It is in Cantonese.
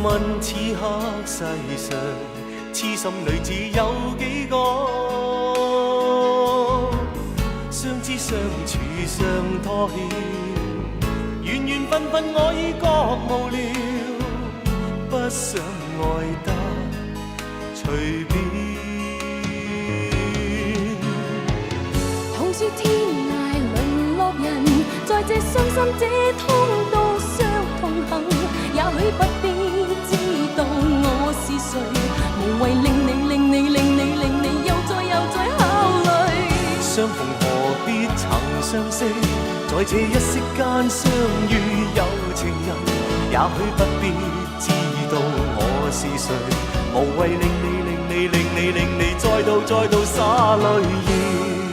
問此刻世上痴心女子有幾個？相知相處相拖欠，緣緣分分我已覺無聊，不想愛得隨便。好說天涯淪落人，在這傷心這痛都相同行，也許不必知道我是誰，無謂令你又再考慮。相逢何必曾相識，在這一息間相遇有情人，也許不必知道我是誰，無謂令你再度灑淚意。